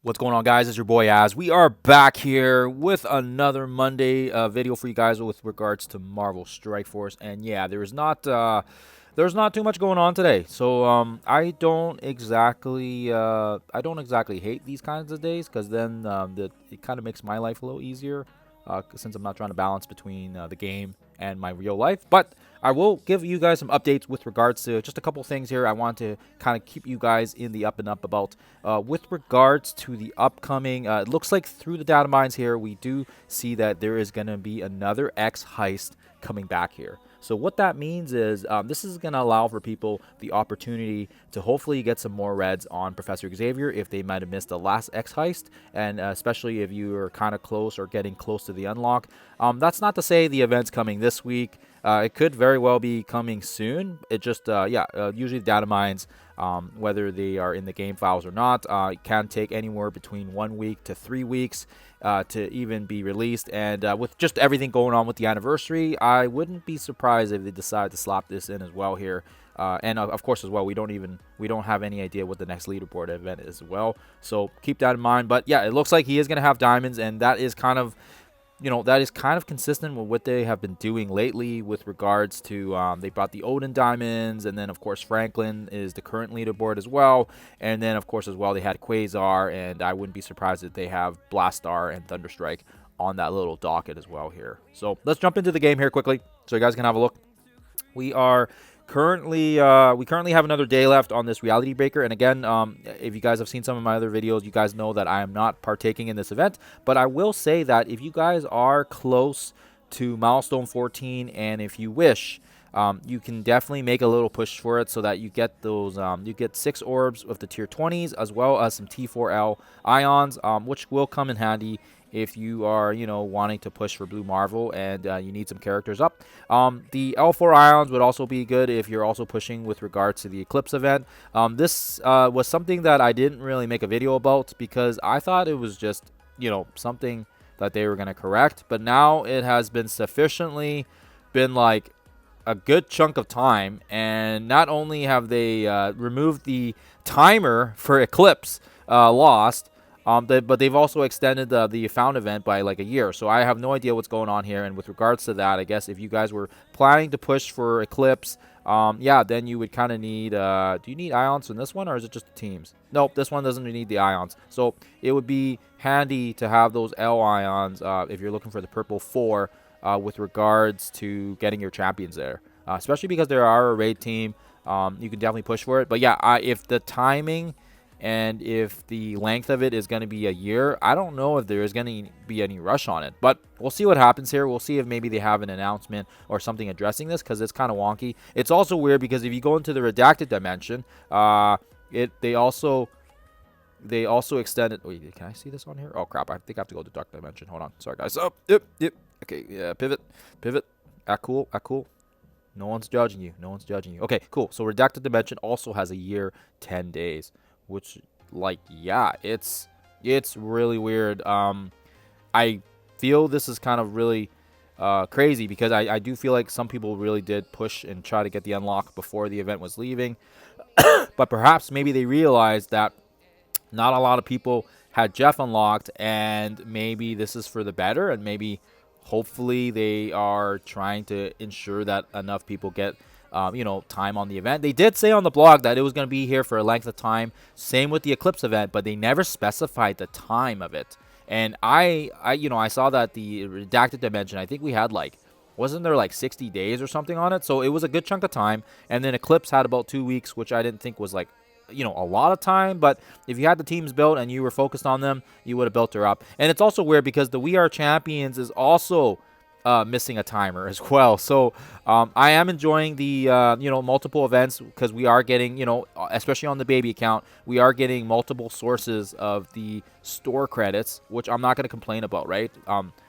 What's going on, guys? It's your boy Az. We are back here with another Monday video for you guys with regards to Marvel Strike Force. And yeah, there's not too much going on today. So I don't exactly hate these kinds of days, because then it kind of makes my life a little easier, since I'm not trying to balance between the game and my real life. But I will give you guys some updates with regards to just a couple things here. I want to kind of keep you guys in the up and up about with regards to the upcoming. It looks like through the data mines here, we do see that there is going to be another X-HEIST coming back here. So what that means is this is going to allow for people the opportunity to hopefully get some more reds on Professor Xavier if they might have missed the last X-HEIST, and especially if you are kind of close or getting close to the unlock. That's not to say the event's coming this week. It could very well be coming soon. It just, usually the data mines, whether they are in the game files or not, it can take anywhere between 1 week to 3 weeks to even be released. And with just everything going on with the anniversary, I wouldn't be surprised if they decide to slap this in as well here. And of course, as well, we don't have any idea what the next leaderboard event is as well. So keep that in mind. But yeah, it looks like he is going to have diamonds, and that is kind of, that is kind of consistent with what they have been doing lately with regards to, they brought the Odin diamonds, and then of course Franklin is the current leaderboard as well, and then of course as well they had Quasar, and I wouldn't be surprised if they have Blastar and Thunderstrike on that little docket as well here. So let's jump into the game here quickly so you guys can have a look. We currently have another day left on this reality breaker, and again, if you guys have seen some of my other videos, you guys know that I am not partaking in this event. But I will say that if you guys are close to milestone 14, and if you wish, you can definitely make a little push for it so that you get those, you get 6 orbs of the tier 20s as well as some T4L ions, which will come in handy if you are, wanting to push for Blue Marvel and you need some characters up. The L4 ions would also be good if you're also pushing with regards to the Eclipse event. This was something that I didn't really make a video about because I thought it was just, something that they were going to correct. But now it has been sufficiently been like a good chunk of time, and not only have they removed the timer for Eclipse lost, but they've also extended the found event by like a year. So I have no idea what's going on here. And with regards to that, I guess if you guys were planning to push for Eclipse, yeah, then you would kind of need, do you need ions in this one, or is it just the teams? Nope, this one doesn't need the ions. So it would be handy to have those L ions if you're looking for the purple 4 with regards to getting your champions there. Especially because there are a raid team, you can definitely push for it. But yeah, if the timing and if the length of it is going to be a year, I don't know if there is going to be any rush on it. But we'll see what happens here. We'll see if maybe they have an announcement or something addressing this, because it's kind of wonky. It's also weird because if you go into the redacted dimension, they also extended. Wait, can I see this on here? Oh crap! I think I have to go to dark dimension. Hold on, sorry guys. Oh, yep. Okay, yeah, pivot. Cool. No one's judging you. Okay, cool. So redacted dimension also has a year, 10 days. Which, like, yeah, it's really weird. I feel this is kind of really crazy because I do feel like some people really did push and try to get the unlock before the event was leaving. But perhaps maybe they realized that not a lot of people had Jeff unlocked, and maybe this is for the better, and maybe hopefully they are trying to ensure that enough people get time on the event. They did say on the blog that it was going to be here for a length of time. Same with the Eclipse event, but they never specified the time of it. And I saw that the redacted dimension, I think we had wasn't there like 60 days or something on it? So it was a good chunk of time. And then Eclipse had about 2 weeks, which I didn't think was like, a lot of time. But if you had the teams built and you were focused on them, you would have built her up. And it's also weird because the We Are Champions is also missing a timer as well. So I am enjoying the multiple events, because we are getting, especially on the baby account, we are getting multiple sources of the store credits, which I'm not going to complain about, right?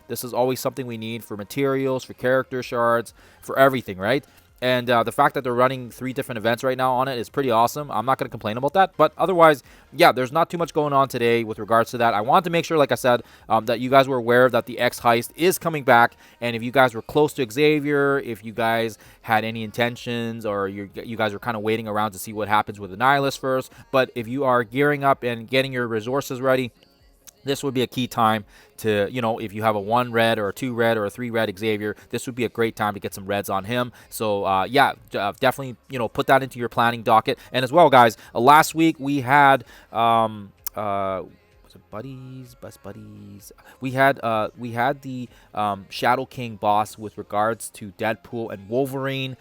This is always something we need for materials, for character shards, for everything, right? And the fact that they're running 3 different events right now on it is pretty awesome. I'm not going to complain about that. But otherwise, yeah, there's not too much going on today with regards to that. I wanted to make sure, like I said, that you guys were aware that the X-HEIST is coming back. And if you guys were close to Xavier, if you guys had any intentions, or you guys are kind of waiting around to see what happens with the Nihilist first. But if you are gearing up and getting your resources ready, this would be a key time to, if you have a 1 red or a 2 red or a 3 red Xavier, this would be a great time to get some reds on him. So, yeah, definitely, put that into your planning docket. And as well, guys, last week we had, was it buddies, best buddies? We had the Shadow King boss with regards to Deadpool and Wolverine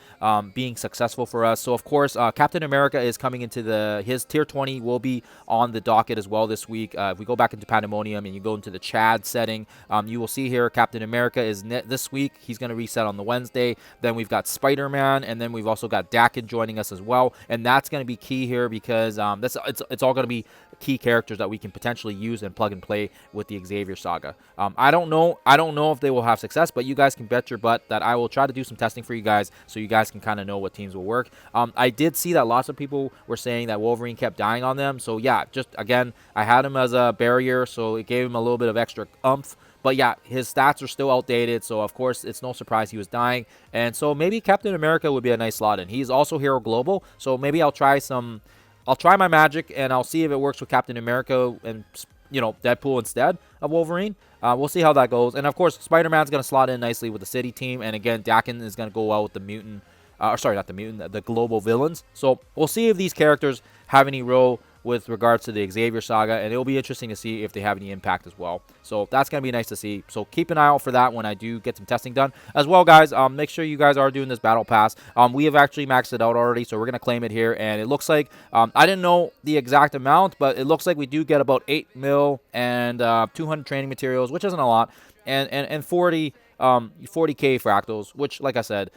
being successful for us. So of course, Captain America is coming into his tier 20 will be on the docket as well this week. If we go back into Pandemonium and you go into the Chad setting, you will see here Captain America is this week. He's going to reset on the Wednesday. Then we've got Spider-Man, and then we've also got Dakin joining us as well. And that's going to be key here because it's all going to be key characters that we can potentially use and plug and play with the Xavier saga. I don't know if they will have success, but you guys can bet your butt that I will try to do some testing for you guys so you guys can kind of know what teams will work. I did see that lots of people were saying that Wolverine kept dying on them. So yeah, just again, I had him as a barrier, so it gave him a little bit of extra oomph. But yeah, his stats are still outdated, so of course it's no surprise he was dying. And so maybe Captain America would be a nice slot in. He's also Hero Global, so maybe I'll try my magic, and I'll see if it works with Captain America and, Deadpool instead of Wolverine. We'll see how that goes. And, of course, Spider-Man's going to slot in nicely with the City team. And, again, Dakin is going to go well with the Mutant. The Global Villains. So, we'll see if these characters have any role with regards to the Xavier saga, and it'll be interesting to see if they have any impact as well. So that's going to be nice to see. So keep an eye out for that when I do get some testing done. As well, guys, make sure you guys are doing this battle pass. We have actually maxed it out already, so we're going to claim it here, and it looks like, I didn't know the exact amount, but it looks like we do get about 8 mil and 200 training materials, which isn't a lot, and 40 40k fractals, which, like I said,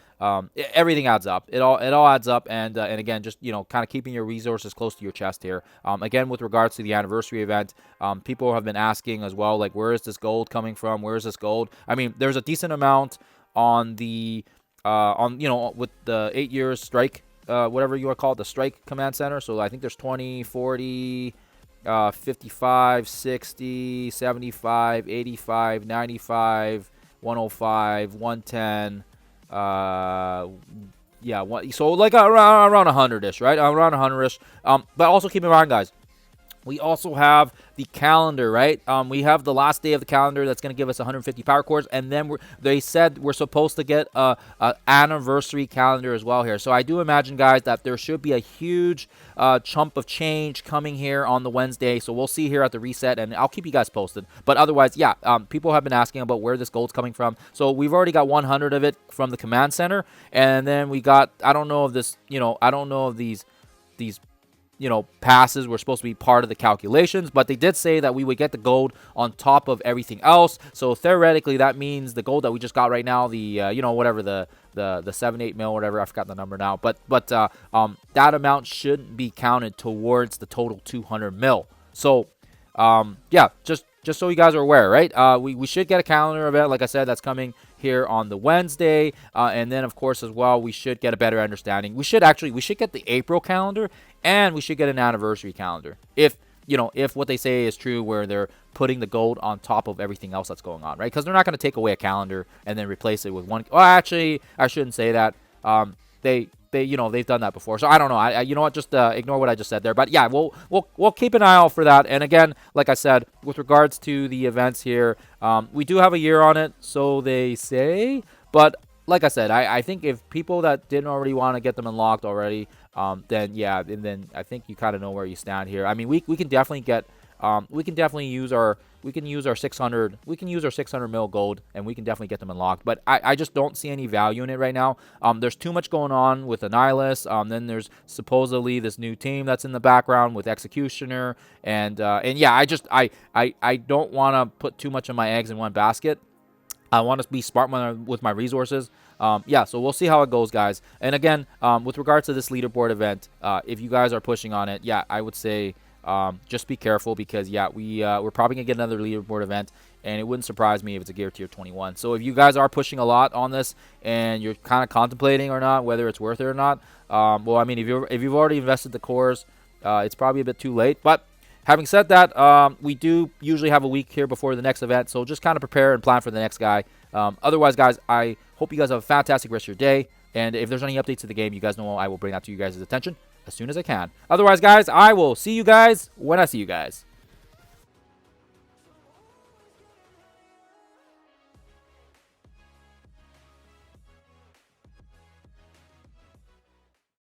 everything adds up. It all adds up, and again, just kind of keeping your resources close to your chest here. Again, with regards to the anniversary event, people have been asking as well, like, where is this gold coming from? Where is this gold? I mean, there's a decent amount on the with the 8 years strike, whatever you want to call it, the strike command center. So I think there's 20, 40. 55, 60, 75, 85, 95, 105, 110. So like around 100-ish, right? Around 100-ish. But also keep in mind, guys, we also have the calendar, right? We have the last day of the calendar that's going to give us 150 power cores, and then they said we're supposed to get a anniversary calendar as well here. So I do imagine, guys, that there should be a huge chunk of change coming here on the Wednesday. So we'll see here at the reset, and I'll keep you guys posted. But otherwise, yeah, people have been asking about where this gold's coming from. So we've already got 100 of it from the command center, and then we got, I don't know if this, I don't know if these passes were supposed to be part of the calculations, but they did say that we would get the gold on top of everything else. So theoretically, that means the gold that we just got right now, the whatever the 7-8 mil, whatever, I forgot the number now, but that amount shouldn't be counted towards the total 200 mil. So yeah, just so you guys are aware, right? We should get a calendar event, like I said, that's coming here on the Wednesday, and then of course as well we should get a better understanding. We should get the April calendar, and we should get an anniversary calendar if what they say is true, where they're putting the gold on top of everything else that's going on, right? Because they're not going to take away a calendar and then replace it with one. Well, actually, I shouldn't say that. They've done that before, so I don't know. You know what? Just ignore what I just said there. But yeah, we'll keep an eye out for that. And again, like I said, with regards to the events here, we do have a year on it, so they say. But like I said, I think if people that didn't already want to get them unlocked already, then yeah, and then I think you kind of know where you stand here. I mean, we can definitely get. We can definitely use our 600 mil gold, and we can definitely get them unlocked, but I just don't see any value in it right now. There's too much going on with Annihilus. Then there's supposedly this new team that's in the background with Executioner, and yeah, I don't want to put too much of my eggs in one basket. I want to be smart with my resources. Yeah, so we'll see how it goes, guys. And again, with regards to this leaderboard event, if you guys are pushing on it, yeah, I would say just be careful, because yeah, we're probably gonna get another leaderboard event, and it wouldn't surprise me if it's a gear tier 21. So if you guys are pushing a lot on this and you're kind of contemplating or not whether it's worth it or not, well, I mean, if you've already invested the cores, it's probably a bit too late. But having said that, we do usually have a week here before the next event, so just kind of prepare and plan for the next guy. Otherwise, guys, I hope you guys have a fantastic rest of your day, and if there's any updates to the game, you guys know I will bring that to you guys' attention as soon as I can. Otherwise, guys, I will see you guys when I see you guys.